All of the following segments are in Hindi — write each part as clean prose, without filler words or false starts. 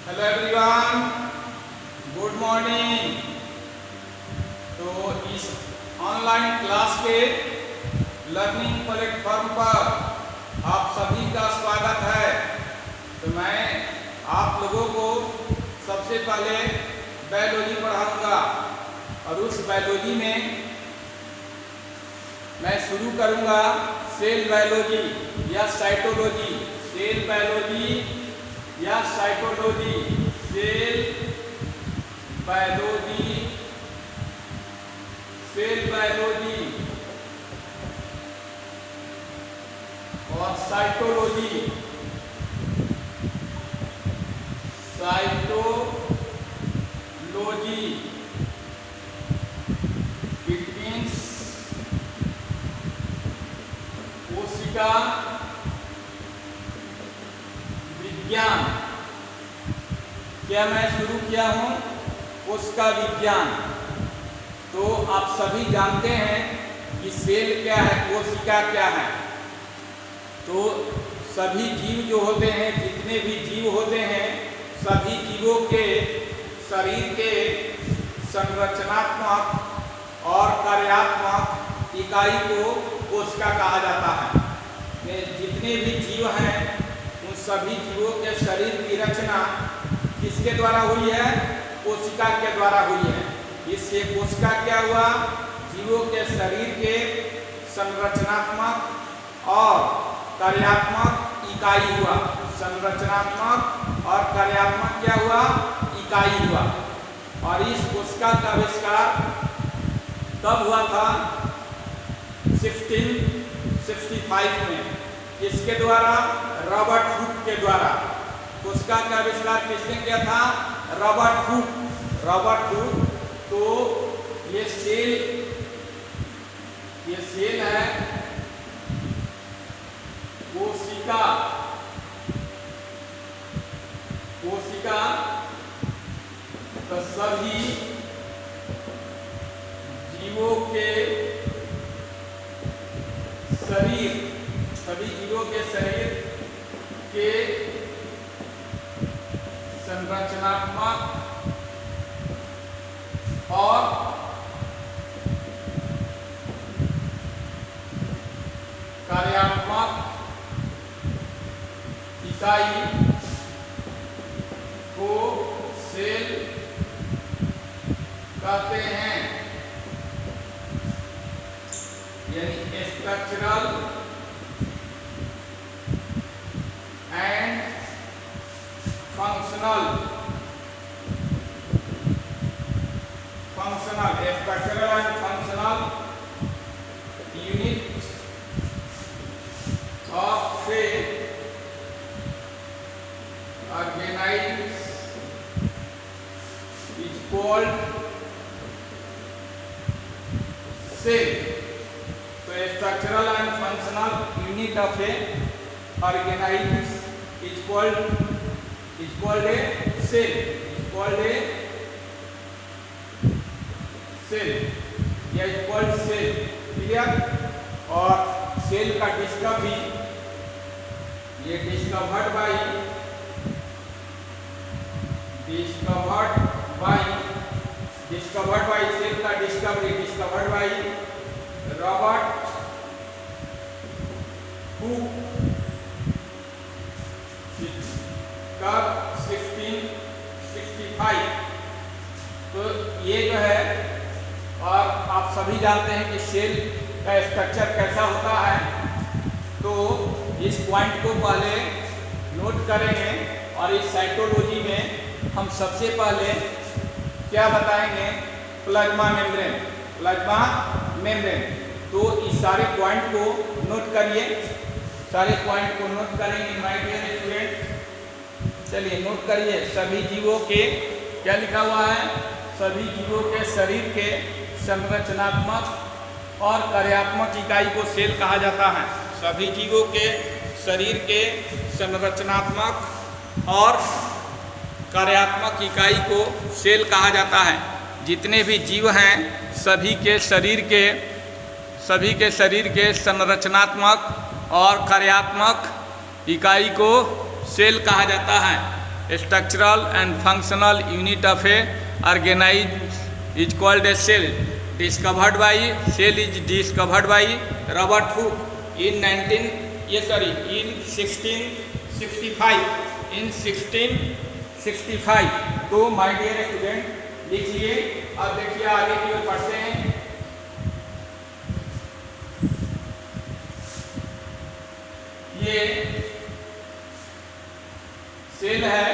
Hello everyone, good morning. तो इस ऑनलाइन क्लास के लर्निंग प्लेटफॉर्म पर आप सभी का स्वागत है। तो मैं आप लोगों को सबसे पहले बायोलॉजी पढ़ाऊंगा और उस बायोलॉजी में मैं शुरू करूंगा सेल बायोलॉजी या साइटोलॉजी। सेल बायोलॉजी या cytology, cell biology, cell biology और साइटोलॉजी। साइटोलॉजी इट मीन्स कोशिका विज्ञान। क्या मैं शुरू किया हूँ कोशिका विज्ञान। तो आप सभी जानते हैं कि सेल क्या है, कोशिका क्या है। तो सभी जीव जो होते हैं, जितने भी जीव होते हैं, सभी जीवों के शरीर के संरचनात्मक और कार्यात्मक इकाई को कोशिका कहा जाता है। जितने भी जीव हैं उन सभी जीवों के शरीर की रचना किसके द्वारा हुई है? कोशिका के द्वारा हुई है। इससे कोशिका क्या हुआ? जीवों के शरीर के संरचनात्मक और कार्यात्मक इकाई हुआ। संरचनात्मक और कार्यात्मक क्या हुआ? इकाई हुआ। और इस कोशिका का आविष्कार कब हुआ था? 1665 में। किसके द्वारा? रॉबर्ट हुक के द्वारा। कोशिका का आविष्कार किसने किया था? Robert Hooke. Robert Hooke. तो ये सेल है कोशिका। कोशिका तो सभी जीवों के शरीर, सभी जीवों के शरीर के संरचनात्मक और कार्यात्मक इकाई को सेल कहते हैं। यानी structural and functional structural and functional unit of cell organise is called cell. तो structural and functional unit of a organise is called a cell. Is called a cell या इज कॉल्ड सेल। क्लियर? और सेल का डिस्कवरी ये डिस्कवर्ड बाय सेल का डिस्कवर्ड बाय रॉबर्ट हुक कब? 1665। तो ये जो है, और आप सभी जानते हैं कि सेल का स्ट्रक्चर कैसा होता है। तो इस पॉइंट को पहले नोट करेंगे और इस साइटोलॉजी में हम सबसे पहले क्या बताएंगे? Plasma membrane. Plasma membrane. तो इस सारे पॉइंट को नोट करिए। सारे पॉइंट को नोट करेंगे माय डियर स्टूडेंट। चलिए नोट करिए। सभी जीवों के क्या लिखा हुआ है? सभी जीवों के शरीर के संरचनात्मक और कार्यात्मक इकाई को सेल कहा जाता है। सभी जीवों के शरीर के संरचनात्मक और कार्यात्मक इकाई को सेल कहा जाता है। जितने भी जीव हैं सभी के शरीर के संरचनात्मक और कार्यात्मक इकाई को सेल कहा जाता है। structural and functional unit of a organism is called a cell. Cell is discovered by Robert Hooke in 1665. तो माय डियर स्टूडेंट लिखिए। अब देखिए आगे की ओर पढ़ते हैं। ये सेल है,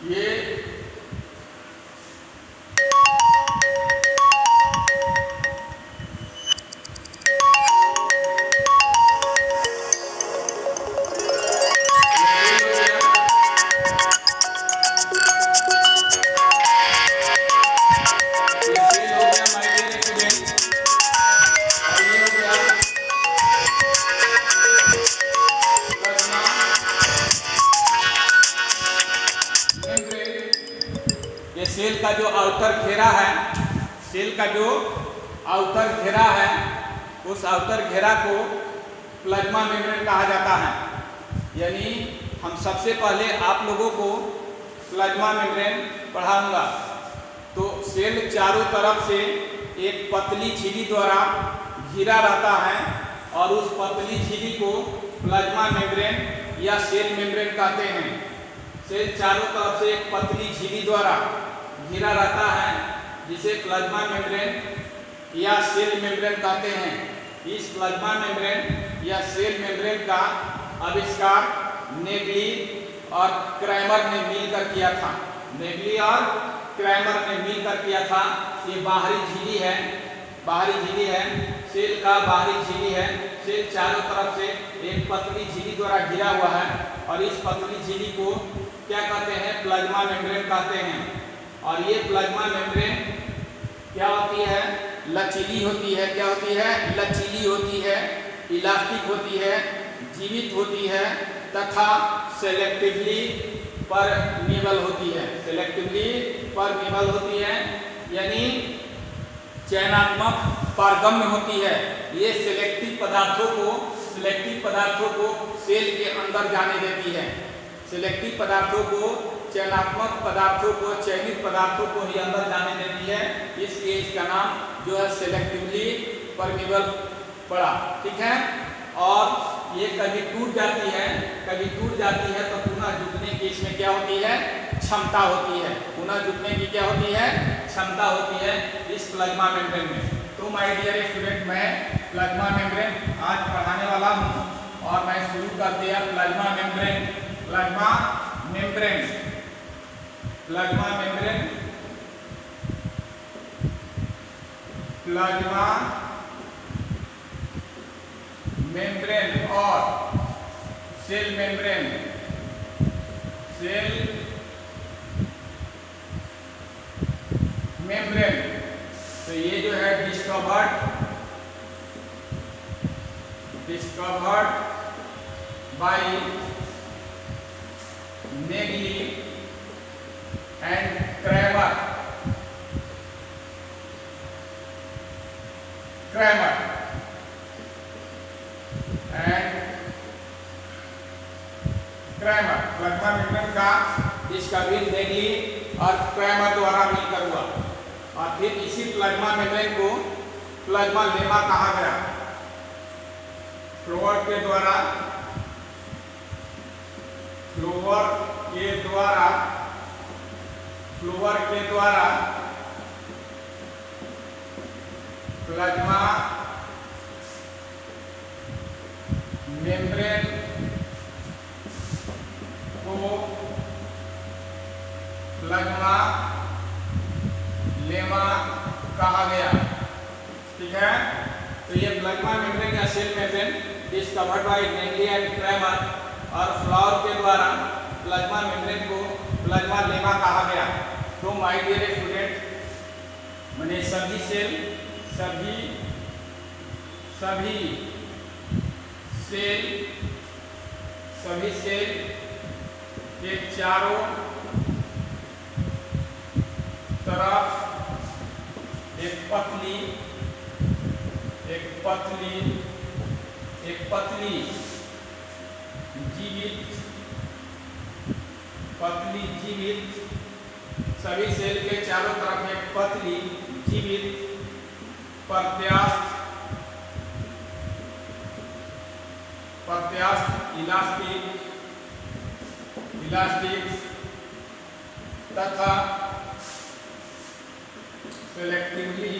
ये सेल का जो आउटर घेरा है, सेल का जो आउटर घेरा है, उस आउटर घेरा को प्लाज्मा मेम्ब्रेन कहा जाता है। यानी हम सबसे पहले आप लोगों को प्लाज्मा मेम्ब्रेन पढ़ाऊंगा। तो सेल चारों तरफ से एक पतली झिल्ली द्वारा घिरा रहता है और उस पतली झिल्ली को प्लाज्मा मेम्ब्रेन या सेल मेम्ब्रेन कहते हैं। सेल चारों तरफ से एक पतली झिल्ली द्वारा घिरा रहता है जिसे प्लाज्मा मेम्ब्रेन या सेल मेम्ब्रेन कहते हैं। इस प्लाज्मा मेम्ब्रेन या सेल मेम्ब्रेन का आविष्कार नेगली और क्रैमर ने मिलकर किया था। नेगली और क्रैमर ने मिलकर किया था। ये बाहरी झिल्ली है, बाहरी झिल्ली है, सेल का बाहरी झिल्ली है। सेल चारों तरफ से एक पतली झिल्ली द्वारा घिरा हुआ है और इस पतली झिल्ली को क्या कहते हैं? प्लाज्मा मेम्ब्रेन कहते हैं। और ये प्लाज्मा मेम्ब्रेन क्या होती है? लचीली होती है। क्या होती है? लचीली होती है, इलास्टिक होती है, जीवित होती है तथा सेलेक्टिवली परमीएबल होती है। सेलेक्टिवली परमीएबल होती है यानी चयनात्मक पारगम्य होती है। ये सेलेक्टिव पदार्थों को सेल के अंदर जाने देती है। सेलेक्टिव पदार्थों को, चयनात्मक पदार्थों को, चयनित पदार्थों को ही अंदर जाने देती है। इसलिए इसका नाम जो है सेलेक्टिवली परमीएबल पड़ा। ठीक है। और ये कभी टूट जाती है तो पुनः जुटने की इसमें क्या होती है? क्षमता होती है। पुनः जुटने की क्या होती है? क्षमता होती है इस प्लाज्मा मेम्ब्रेन में। तो माय डियर स्टूडेंट, मैं प्लाज्मा मेम्ब्रेन आज पढ़ाने वाला हूँ और मैं शुरू कर दिया प्लाज्मा मेम्ब्रेन। प्लाज्मा मेम्ब्रेन और सेल मेम्ब्रेन। तो ये जो है discovered by Nageli and Cramer plasma membrane का डिस्कवरी नेगली और क्रैमर द्वारा मिलकर हुआ। और फिर इसी प्लाज्मा मेम्ब्रेन को प्लाज्मा लेमा कहा गया। फ्लोवर के द्वारा प्लाज्मा मेम्ब्रेन को प्लाज्मा लेमा कहा गया। ठीक है। तो ये प्लाज्मा मेम्ब्रेन या cell membrane discovered by Nageli and Cramer और फ्लावर के द्वारा प्लाज्मा मेम्ब्रेन को प्लाज्मा लेमा कहा गया। तो माय डियर स्टूडेंट, मैंने सभी सेल के चारों तरफ एक पतली जीवित पतली जीवित, सभी सेल के चारों तरफ एक पतली जीवित प्रत्यास्थ इलास्टिक तथा सेलेक्टिवली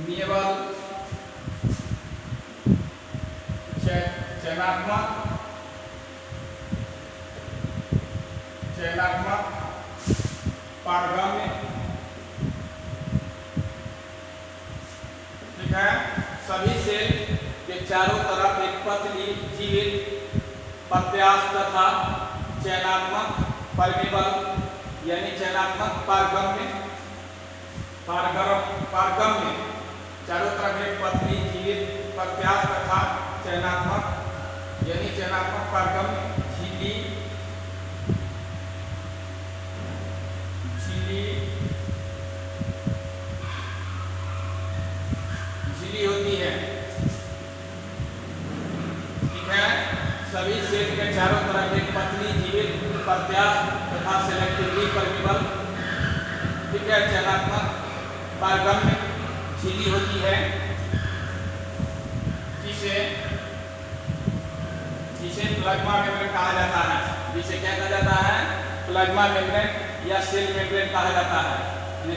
परमिएबल चयनात्मक पारगम्य, ठीक है। सभी सेल के चारों तरफ एक पतली जीवित प्रत्यास्थ तथा चयनात्मक परमेबल यानी चयनात्मक पारगम्य, चारों तरफ एक पतली जीवित प्रत्यास्थ तथा चयनात्मक यानी चयनात्मक पारगम्य झिल्ली होती है, ठीक है। सभी सेल के चारों तरफ एक पतली जीवित प्रत्यास्थ तथा सेलेक्टिवली परमेबल, ठीक है, चयनात्मक पारगम्य झिल्ली होती है, जिसे प्लाज्मा मेम्ब्रेन कहा जाता है। जिसे क्या कहा जाता है? प्लाज्मा मेम्ब्रेन या सेल मेम्ब्रेन कहा जाता है। ये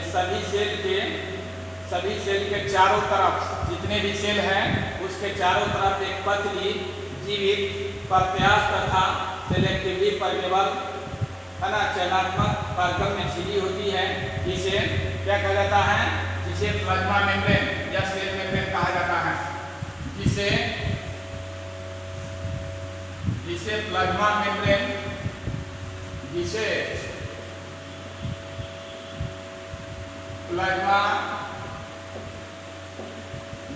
सभी सेल के चारों तरफ जितने भी सेल हैं उसके चारों तरफ एक पतली जीवित प्रत्यास्थ तथा सेलेक्टिवली परमेबल, है ना, चयनात्मक पारगम्य झिल्ली होती है। जिसे क्या कहा जाता है? जिसे प्लाज्मा मेम्ब्रेन या सेल मेम्ब्रेन कहा जाता है। जिसे प्लाज्मा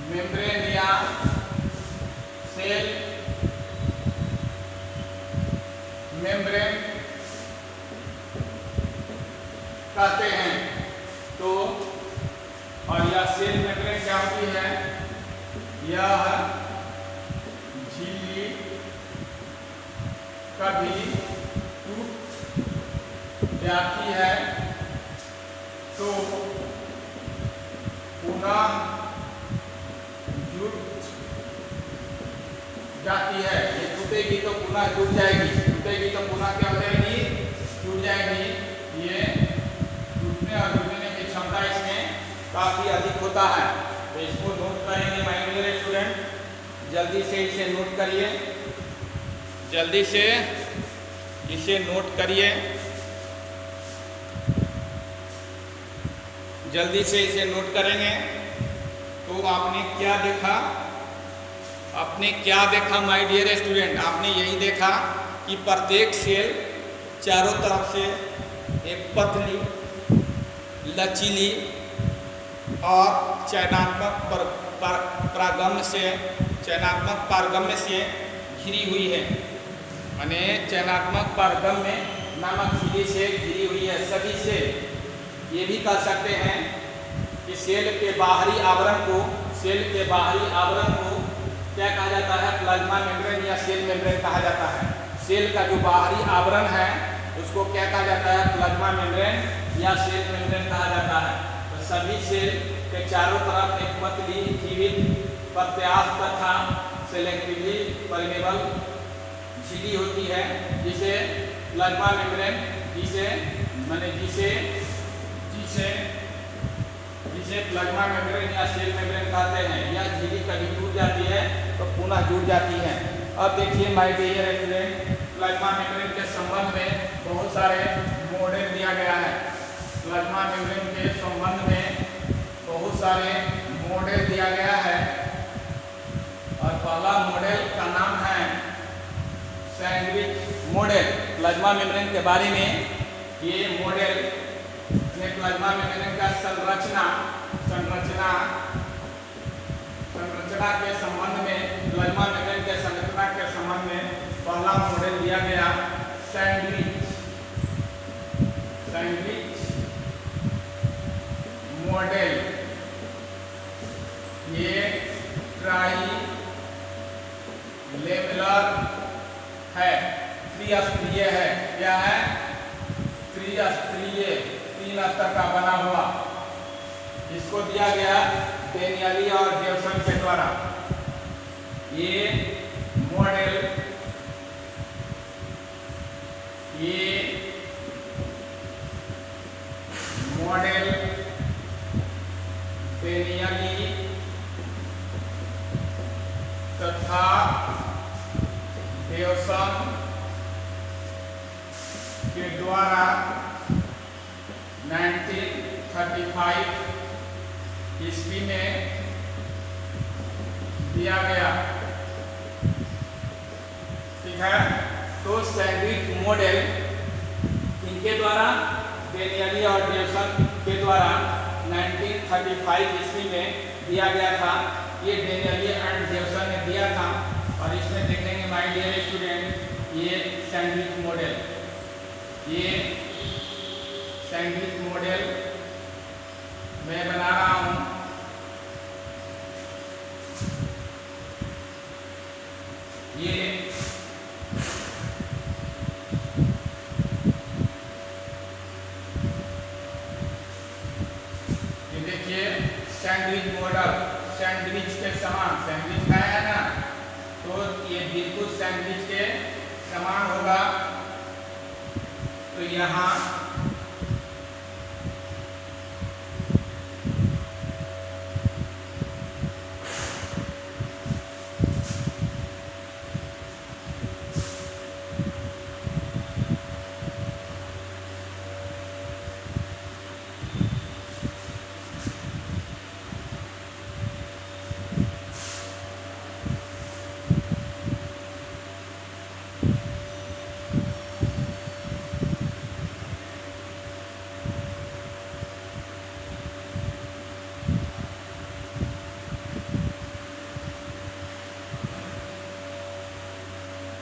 मेम्ब्रेन या सेल मेम्ब्रेन कहते हैं। तो और यह सेल मेम्ब्रेन क्या होती है? यह झिल्ली कभी टूट जाती है तो पुनः जुट जाती है। ये टूटेगी तो पुनः जुट जाएगी, टूटेगी तो पुनः क्या हो जाएगी? जुट जाएगी। ये टूटने और जुटने की क्षमता इसमें काफी अधिक होता है। तो इसको नोट करेंगे माय डियर स्टूडेंट, जल्दी से इसे नोट करिए, जल्दी से इसे नोट करिए, जल्दी से इसे नोट करेंगे। तो आपने क्या देखा माय डियर स्टूडेंट? आपने यही देखा कि प्रत्येक सेल चारों तरफ से एक पतली, लचीली और चयनात्मक पारगम्य से घिरी हुई है। माने चयनात्मक पारगम्य नामक झिल्ली से घिरी हुई है सभी सेल। ये भी कह सकते हैं कि सेल के बाहरी आवरण को क्या कहा जाता है? प्लाज्मा मेम्ब्रेन या सेल मेम्ब्रेन कहा जाता है। सेल का जो बाहरी आवरण है उसको क्या कहा जाता है? प्लाज्मा मेम्ब्रेन या सेल मेम्ब्रेन कहा जाता है। तो सभी सेल के चारों तरफ एक पतली जीवित प्रत्यास्थ तथा सेलेक्टिवली परमेबल झिल्ली होती है, जिसे प्लाज्मा मेम्ब्रेन जिसे प्लाज्मा मेम्ब्रेन या सेल मेम्ब्रेन कहते हैं। यह झिल्ली कभी टूट जाती है तो पुनः जुड़ जाती है। अब देखिए my dear student, plasma membrane के संबंध में बहुत सारे मॉडल दिया गया है। प्लाज्मा मेम्ब्रेन के संबंध में बहुत सारे मॉडल दिया गया है और पहला मॉडल का नाम है सैंडविच मॉडल। प्लाज्मा मेम्ब्रेन के बारे में ये मॉडल में प्लाज्मा मेम्ब्रेन का संरचना के संबंध में, प्लाज्मा मेम्ब्रेन के संरचना के संबंध में पहला मॉडल दिया गया सैंडविच मॉडल। है, त्रिस्तरीय है। क्या है? त्रिस्तरीय, 3 स्तर का बना हुआ। इसको दिया गया डेनियली और जेवसन के द्वारा। ये मॉडल डेनियली तथा जेवसन के द्वारा 1935 ईस्वी में दिया गया। ठीक है, तो सैंडविच मॉडल इनके द्वारा, डेनियली और जेवसन के द्वारा 1935 ईस्वी में दिया गया था। ये डेनियली एंड जेवसन ने दिया था। और इसमें देखेंगे माय डियर स्टूडेंट, ये सैंडविच मॉडल, ये सैंडविच मॉडल मैं बना रहा हूँ। ये देखिए सैंडविच मॉडल, सैंडविच के समान, सैंडविच खाया है ना, तो ये बिल्कुल सैंडविच के समान होगा। तो यहाँ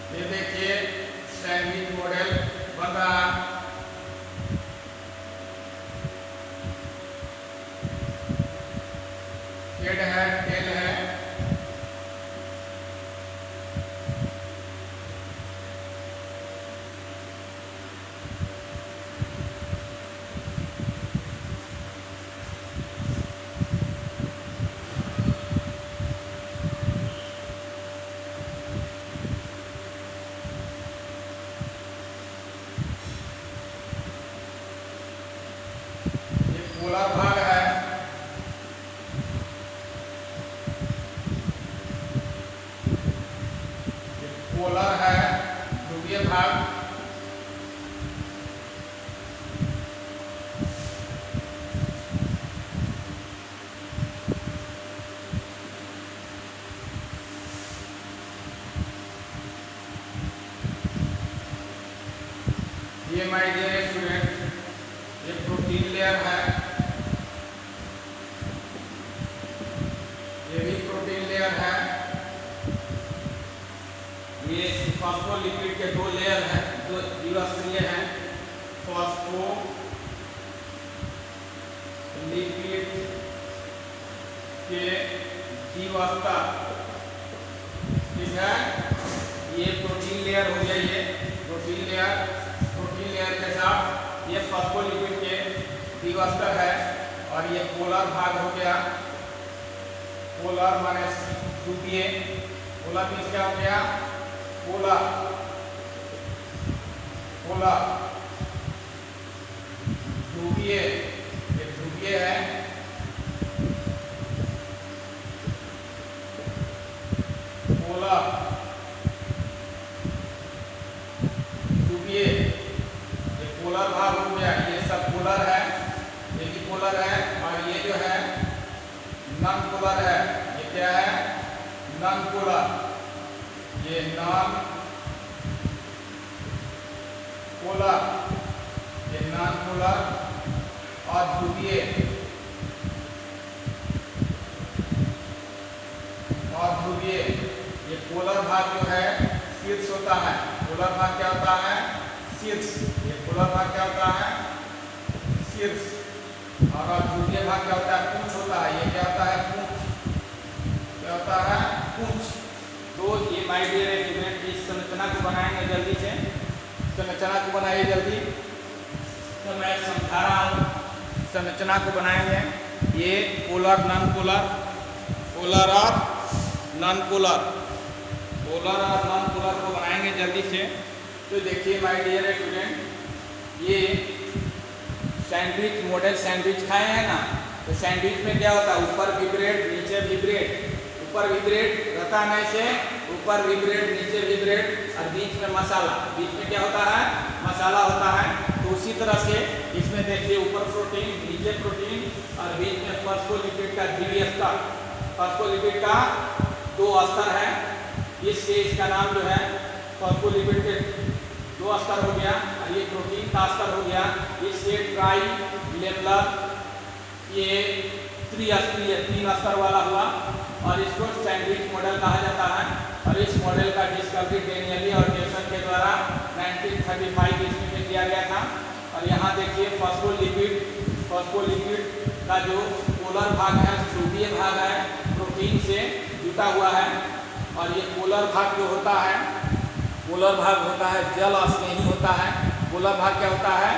ये देखिए सैंडविच मॉडल बन रहा। हेड है, टेल है, पोलर भाग है, ये पोलर है, ध्रुवीय भाग। ये माय डियर स्टूडेंट, ये प्रोटीन लेयर है, ये भी प्रोटीन लेयर है। ये फॉस्फोलिपिड के 2 लेयर हैं, जो द्विस्तरीय हैं। फॉस्फोलिपिड के द्विस्तर, ठीक है। ये प्रोटीन लेयर हो गया, ये प्रोटीन लेयर के साथ ये फॉस्फोलिपिड के द्विस्तर है। और ये पोलर भाग हो गया, पोलर माने ध्रुवीय, पोलर मीन्स क्या हो गया? पोलर, पोलर ध्रुवीय, ये ध्रुवीय है। पोलर ध्रुवीय, ये पोलर भाग हो गया। ये सब पोलर है, ये भी पोलर है। और ये जो है नॉन पोलर है। ये क्या है? नॉन पोलर, ये नॉन पोलर, ये नॉन पोलर और ध्रुवीय, और ध्रुवीय। ये पोलर भाग जो है शीर्ष होता है। पोलर भाग क्या होता है? शीर्ष। ये पोलर भाग क्या होता है? शीर्ष। और ध्रुवीय भाग क्या होता है? पूंछ होता है। ये क्या होता है? पूंछ। क्या होता है? पूंछ। तो ये माय डियर स्टूडेंट, इस संरचना को बनाएंगे जल्दी से, संरचना को बनाइए जल्दी। तो मैं समझा रहा हूँ, संरचना को बनाएंगे। ये पोलर नॉन पोलर, पोलर और नॉन पोलर, पोलर और नॉन पोलर को बनाएंगे जल्दी से। तो देखिए माय डियर स्टूडेंट, ये सैंडविच मॉडल सैंडविच खाए हैं ना, तो सैंडविच में क्या होता है, ऊपर भी ब्रेड नीचे भी ब्रेड, ऊपर भी ब्रेड रहता है ऐसे, ऊपर भी ब्रेड नीचे भी ब्रेड और बीच में मसाला, बीच में क्या होता है, मसाला होता है। तो उसी तरह से इसमें देखिए ऊपर प्रोटीन नीचे प्रोटीन और बीच में फॉस्फोलिपिड का द्वितीय स्तर, फॉस्फोलिपिड का 2 स्तर है। इससे इसका नाम जो है फॉस्फोलिपिड के 2 स्तर हो गया और ये प्रोटीन का स्तर हो गया। इससे ट्राई लेवलर ये त्रिस्तरीय 3 स्तर वाला हुआ और इसको सैंडविच मॉडल कहा जाता है। और इस मॉडल का डिस्कवरी डेनियली और ड्यूसन के द्वारा 1935 ईस्वी में किया गया था। और यहाँ देखिए फॉस्फोलिपिड, फॉस्फोलिपिड का जो पोलर भाग है, ध्रुवीय भाग है, प्रोटीन से जुटा हुआ है। और ये पोलर भाग जो होता है, पोलर भाग होता है जल स्नेही होता है। पोलर भाग क्या होता है,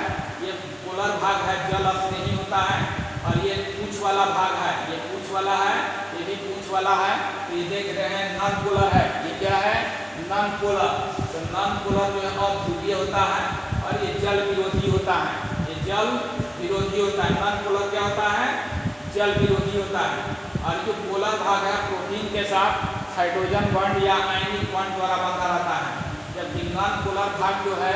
ये पोलर भाग है जल स्नेही होता है। और ये पूंछ वाला भाग है, ये पूंछ वाला है, ये भी पूंछ वाला है। तो ये देख रहे हैं नॉन पोलर है, ये क्या है, नॉन पोलर। तो नॉन पोलर जो है अध्रुवीय होता है और ये जल विरोधी होता है, ये जल विरोधी होता है। नॉन पोलर क्या होता है, जल विरोधी होता है। और जो पोलर भाग है प्रोटीन के साथ हाइड्रोजन बॉन्ड या आयनिक बॉन्ड द्वारा बंधा रहता है। जबकि नॉन पोलर भाग जो है,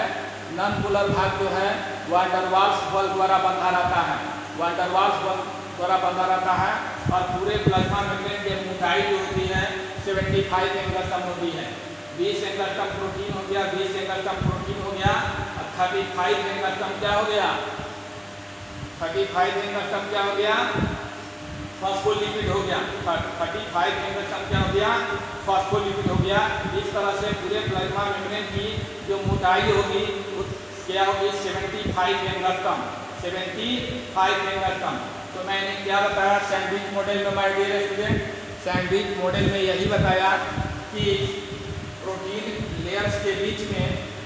नॉन पोलर भाग जो है वह वैन डर वाल्स बल द्वारा बंधा रहता है, वैन डर वाल्स बल द्वारा बंधा रहता है। और पूरे प्लाज्मा मेम्ब्रेन की मोटाई जो होती है 75 एंगस्ट्रॉम होती है। 20 एंगस्ट्रॉम प्रोटीन हो गया, 20 एंगस्ट्रॉम प्रोटीन हो गया और 35 एंगस्ट्रॉम क्या हो गया, 35 एंगस्ट्रॉम क्या हो गया, फॉस्फोलिपिड हो गया। 35 एंगस्ट्रॉम क्या हो गया, फॉस्फोलिपिड हो गया। इस तरह से पूरे प्लाज्मा मेम्ब्रेन की जो मोटाई होगी क्या होगी, 75 एंगस्ट्रॉम, 75 एंगस्ट्रॉम। तो मैंने क्या बताया सैंडविच मॉडल में my dear student, sandwich model में यही बताया कि प्रोटीन लेयर्स के बीच में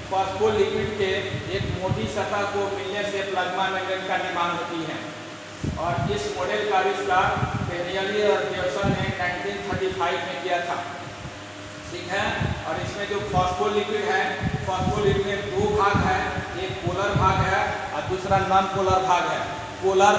फॉस्फोलिपिड के एक मोटी सतह को मिलने से प्लाज्मा मेम्ब्रेन का निर्माण होती है। और इस मॉडल का आविष्कार डेनियली और ड्यूसन ने 1935 में किया था, ठीक है। और इसमें जो फॉस्फोलिपिड है, फॉस्फोलिपिड में 2 भाग है, एक पोलर भाग है और दूसरा नॉन पोलर भाग है। पोलर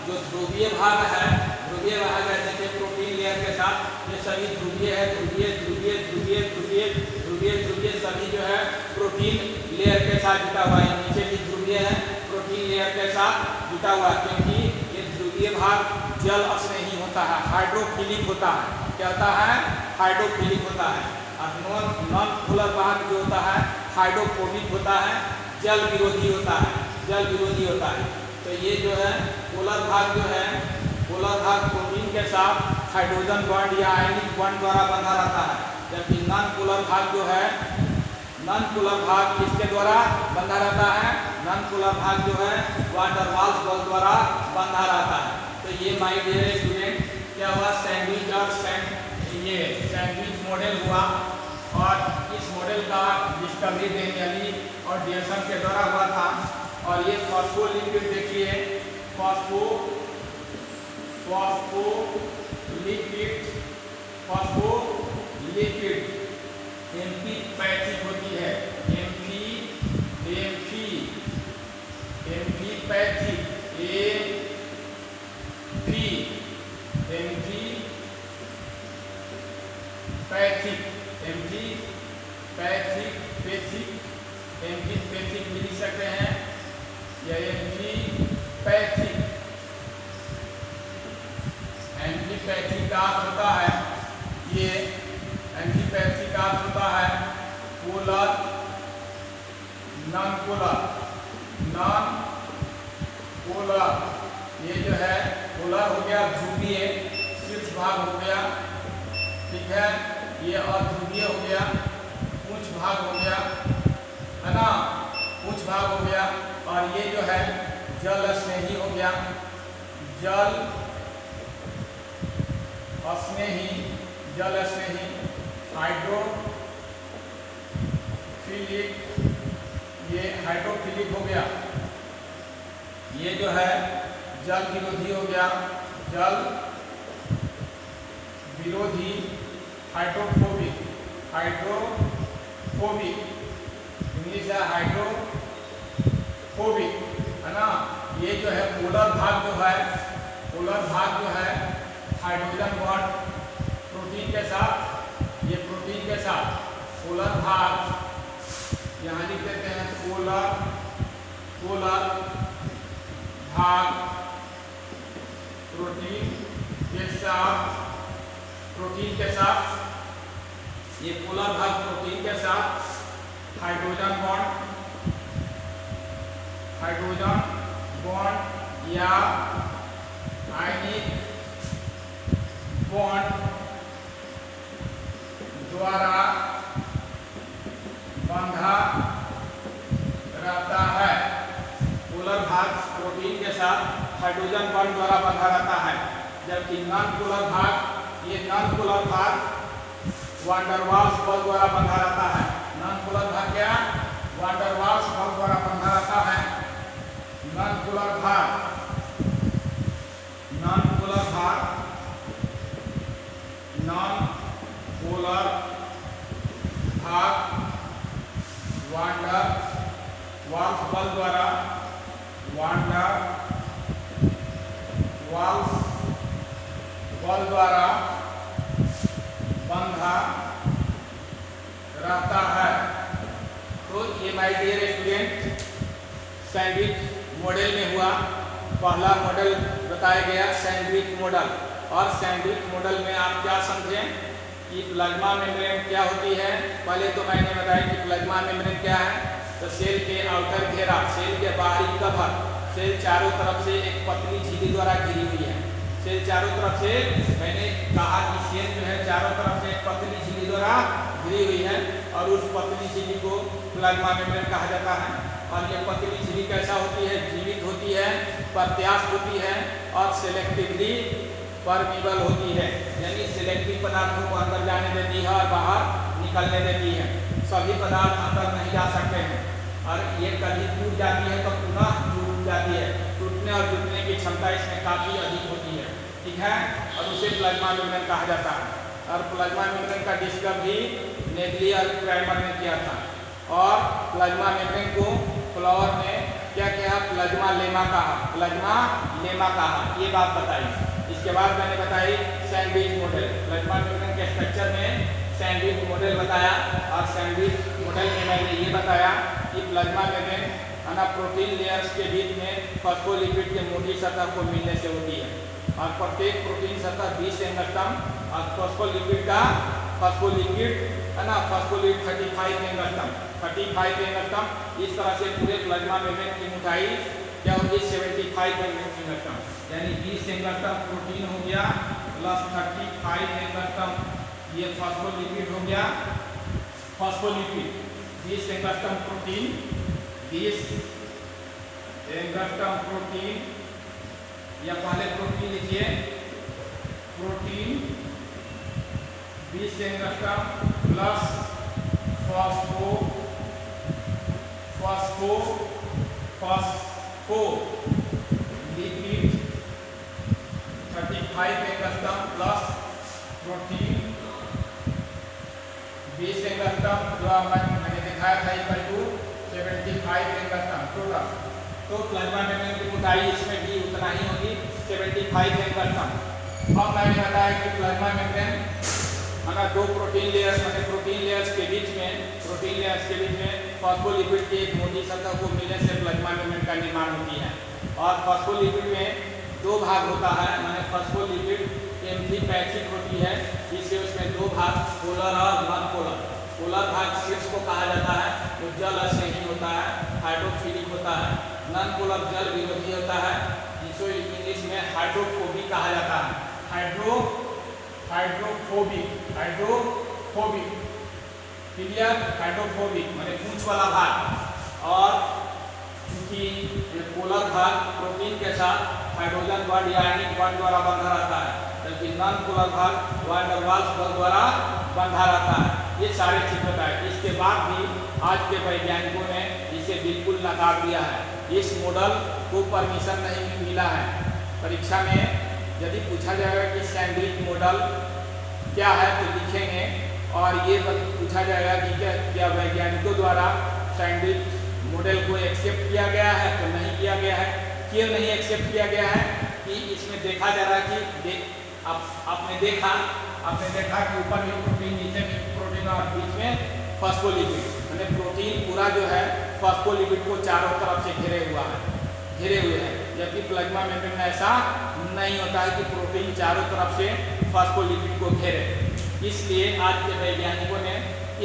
जो ध्रुवीय भाग है, ध्रुवीय भाग है जैसे प्रोटीन लेयर के साथ ये सभी ध्रुवीय है, ध्रुवीय ध्रुवीय ध्रुवीय ध्रुवीय ध्रुवीय ध्रुवीय सभी जो है प्रोटीन लेयर के साथ जुटा हुआ है। नीचे भी ध्रुवीय है, प्रोटीन लेयर के साथ जुटा हुआ है, क्योंकि ये ध्रुवीय भाग जल स्नेही होता है, हाइड्रोफिलिक होता है। क्या होता है, हाइड्रोफिलिक होता है। और नॉन पोलर भाग जो होता है हाइड्रोफोबिक होता है, जल विरोधी होता है, जल विरोधी होता है। तो ये जो है पोलर भाग जो है, पोलर भाग प्रोटीन के साथ हाइड्रोजन बॉन्ड या आयनिक बॉन्ड द्वारा बंधा रहता है। जबकि नॉन पोलर भाग जो है, नॉन पोलर भाग किसके द्वारा बंधा रहता है, नॉन पोलर भाग जो है वैन डर वाल्स बल द्वारा बंधा रहता है। तो ये माय डियर स्टूडेंट क्या हुआ, सैंडविच और ये सैंडविच मॉडल हुआ। और इस मॉडल का डिस्कवरी डेनियली और ड्यूसन के द्वारा हुआ था। और ये फॉस्फोलिपिड देखिए, फॉस्फोलिपिड, फॉस्फोलिपिड एम्फीपैथिक होती है, एम्फीपैथिक, एम्फीपैथिक भी लिख सकते हैं या एम्फीपैथिक। एम्फीपैथिक का अर्थ होता है, ये एम्फीपैथिक का अर्थ होता है polar, non polar, non polar. ये जो है पोलर हो गया ध्रुवीय, शीर्ष भाग हो गया, ठीक है। ये अध्रुवीय हो गया, पूंछ भाग हो गया, है ना, पूंछ भाग हो गया। और ये जो है जल स्नेही हो गया, जल स्नेही, जल स्नेही हाइड्रोफिलिक हाइड्रोफिलिक, ये हाइड्रोफिलिक हो गया। ये जो है जल विरोधी हो गया, जल विरोधी हाइड्रोफोबिक, हाइड्रोफोबिक इंग्लिश है हाइड्रोफोबिक, है ना। ये जो है पोलर भाग जो है, पोलर भाग जो है हाइड्रोजन बॉन्ड प्रोटीन के साथ, ये प्रोटीन के साथ पोलर भाग, यहाँ लिख देते हैं पोलर, पोलर भाग प्रोटीन के साथ, प्रोटीन के साथ, ये पोलर भाग प्रोटीन के साथ हाइड्रोजन बॉन्ड, हाइड्रोजन बॉन्ड या आयनिक बॉन्ड द्वारा बंधा रहता है। पोलर भाग प्रोटीन के साथ हाइड्रोजन बॉन्ड द्वारा बंधा रहता है, जबकि नॉन पोलर भाग, ये नॉन पोलर भाग वान डर वाल्स बल द्वारा बंधा रहता है। नॉन पोलर भाग क्या? वान डर वाल्स बल द्वारा बंधा रहता है। नॉन पोलर भाग, नॉन पोलर भाग, नॉन पोलर भाग वान डर वाल्स बल द्वारा, वान डर वाल्स बल द्वारा बंधा रहता है। तो ये my dear student sandwich model में हुआ, पहला मॉडल बताया गया सैंडविच मॉडल। और सैंडविच मॉडल में आप क्या समझें कि प्लाज्मा मेम्ब्रेन क्या होती है। पहले तो मैंने बताया कि प्लाज्मा मेम्ब्रेन क्या है, तो सेल के आउटर घेरा, सेल के बाहरी कवर, सेल चारों तरफ से एक पतली झिल्ली द्वारा घिरी हुई है। सेल चारों तरफ से, मैंने कहा कि सेल जो है चारों तरफ से एक पतली झिल्ली द्वारा घिरी हुई है, और उस पतली झिल्ली को प्लाज्मा मेम्ब्रेन कहा जाता है। और ये पतली झिल्ली कैसा होती है? जीवित होती है, प्रत्यास्थ होती है और सेलेक्टिवली परमीबल होती है, यानी सिलेक्टिव पदार्थों को अंदर जाने देती है और बाहर निकलने देती है। सभी पदार्थ अंदर नहीं जा सकते हैं, और ये कभी टूट जाती है तो पुनः टूट जाती है, टूटने और जुटने की क्षमता इसमें काफ़ी अधिक होती है, ठीक है। और उसे प्लाज्मा मेम्ब्रेन कहा जाता है। और प्लाज्मा मेम्ब्रेन का डिस्कवरी नेगली और क्राइमर ने किया था। और प्लाज्मा मेम्ब्रेन को फ्लावर ने क्या किया? प्लाज्मा लेमा कहा, प्लाज्मा लेमा कहा, ये बात बताई। इसके बाद मैंने बताई सैंडविच मॉडल, प्लाज्मा मेम्ब्रेन के स्ट्रक्चर में सैंडविच मॉडल बताया। और सैंडविच मॉडल में मैंने ये बताया कि प्लाज्मा मेम्ब्रेन है प्रोटीन लेयर्स के बीच में फॉस्फोलिपिड के मोटी सतह को मिलने से होती है। और प्रत्येक प्रोटीन सतह 20 एंगस्ट्रॉम और फॉस्फोलिपिड का, फॉस्फोलिपिड है ना, फॉस्फोलिपिड 35 एंगस्ट्रॉम, 35 एंगस्ट्रॉम। इस तरह से पूरे प्लाज्मा मेम्ब्रेन की मोटाई क्या होगी? 75 एंगस्ट्रॉम, यानी 20 एंगस्ट्रॉम प्रोटीन हो गया प्लस 35 एंगस्ट्रॉम ये फॉस्फोलिपिड हो गया। Phospholipid 20 angstrom protein, 20 angstrom protein, या पहले प्रोटीन लिखिए, protein 20 angstrom plus phospholipid 35 angstrom plus protein 20 angstrom, जो मैंने दिखाया था इक्वल टू 75 एंगस्ट्रॉम टोटल। तो प्लाज्मा मेम्ब्रेन की मोटाई इसमें भी उतना ही होगी, 75 एंगस्ट्रॉम। अब मैंने बताया कि प्लाज्मा मेम्ब्रेन है दो प्रोटीन लेयर्स, मैंने प्रोटीन लेयर्स के बीच में, प्रोटीन लेयर्स के बीच में फॉस्फोलिपिड की एक मोटी सतह को मिलने से प्लाज्मा मेम्ब्रेन का निर्माण होती है। और फॉस्फोलिपिड में दो भाग होता है, मैंने फॉस्फोलिपिड एम्फीपैथिक होती है, इससे उसमें दो भाग, पोलर और नॉन पोलर। पोलर भाग शीर्ष को कहा जाता है, जो जल स्नेही होता है, हाइड्रोफिलिक होता है। नॉन पोलर जल विरोधी होता है, जिसको इंग्लिश में हाइड्रोफोबिक कहा जाता है। Hydrophobic, hydrophobic, clear? हाइड्रोफोबिक माने पूंछ वाला भाग। और चूंकि पोलर भाग प्रोटीन के साथ हाइड्रोजन बॉन्ड या आयनिक बॉन्ड द्वारा बंधा रहता है, जबकि नॉन पोलर भाग वान डर वाल्स बल द्वारा बंधा रहता है। ये सारे चीज बताए। इसके बाद भी आज के वैज्ञानिकों ने इसे बिल्कुल नकार दिया है। इस मॉडल को परमिशन नहीं मिला है। परीक्षा में यदि पूछा जाएगा कि सैंडविच मॉडल क्या है तो लिखेंगे, और ये पूछा जाएगा कि क्या वैज्ञानिकों द्वारा सैंडविच मॉडल को एक्सेप्ट किया गया है तो नहीं किया गया है। क्यों नहीं एक्सेप्ट किया गया है कि इसमें देखा जा रहा है कि आपने देखा कि ऊपर में प्रोटीन, नीचे में प्रोटीन और बीच में फॉस्फोलिपिड, यानी प्रोटीन पूरा जो है फॉस्फोलिपिड को चारों तरफ से घिरे हुए हैं, जबकि प्लाज्मा मेम्ब्रेन में ऐसा नहीं होता है कि प्रोटीन चारों तरफ से फॉस्फोलिपिड को घेरे। इसलिए आज के वैज्ञानिकों ने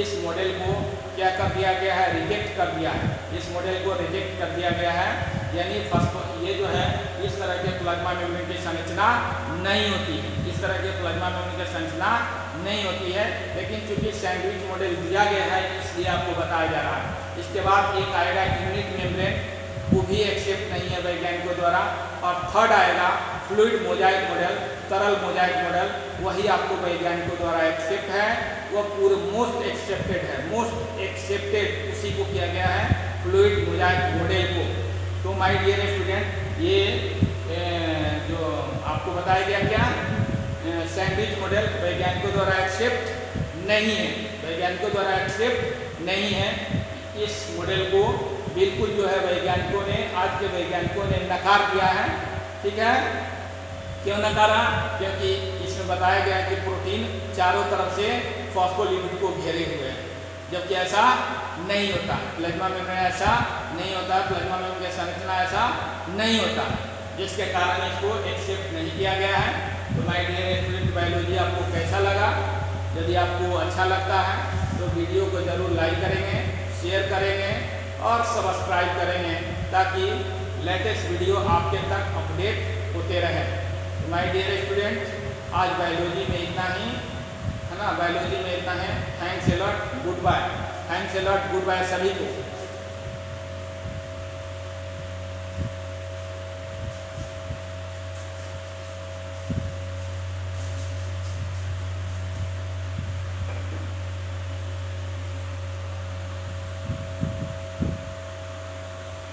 इस मॉडल को क्या कर दिया गया है, रिजेक्ट कर दिया है। इस मॉडल को रिजेक्ट कर दिया गया है, यानी ये जो है इस तरह के प्लाज्मा मेम्ब्रेन की संरचना नहीं होती है, इस तरह के प्लाज्मा मेम्ब्रेन की संरचना नहीं होती है। लेकिन चूंकि सैंडविच मॉडल दिया गया है इसलिए आपको बताया जा रहा है। इसके बाद एक आएगा यूनिट मेम्ब्रेन, वो भी एक्सेप्ट नहीं है वैज्ञानिकों द्वारा। और थर्ड आएगा फ्लूइड मोजाइक मॉडल, तरल मोजाइक मॉडल, वही आपको वैज्ञानिकों द्वारा एक्सेप्ट है, वो पूरे मोस्ट एक्सेप्टेड उसी को किया गया है, फ्लूइड मोजाइक मॉडल को। तो माय डियर स्टूडेंट, ये जो आपको बताया गया क्या सैंडविच मॉडल वैज्ञानिकों द्वारा एक्सेप्ट नहीं है, वैज्ञानिकों द्वारा एक्सेप्ट नहीं है। इस मॉडल को बिल्कुल जो है वैज्ञानिकों ने, आज के वैज्ञानिकों ने नकार दिया है। ठीक है, क्यों नकारा? क्योंकि इसमें बताया गया है कि प्रोटीन चारों तरफ से फॉस्फोलिपिड को घेरे हुए हैं, जबकि ऐसा नहीं होता। प्लाज्मा मेम्ब्रेन ऐसा नहीं होता, प्लाज्मा मेम्ब्रेन की संरचना ऐसा नहीं होता, जिसके कारण इसको एक्सेप्ट नहीं किया गया है। तो माय डियर स्टूडेंट, बायोलॉजी आपको कैसा लगा? यदि आपको अच्छा लगता है तो वीडियो को जरूर लाइक करेंगे, शेयर करेंगे और सब्सक्राइब करेंगे, ताकि लेटेस्ट वीडियो आपके तक अपडेट होते रहे। तो माय डियर स्टूडेंट, आज बायोलॉजी में इतना ही है ना, बायोलॉजी में इतना है। Thanks a lot, goodbye. Thanks a lot, goodbye सभी को।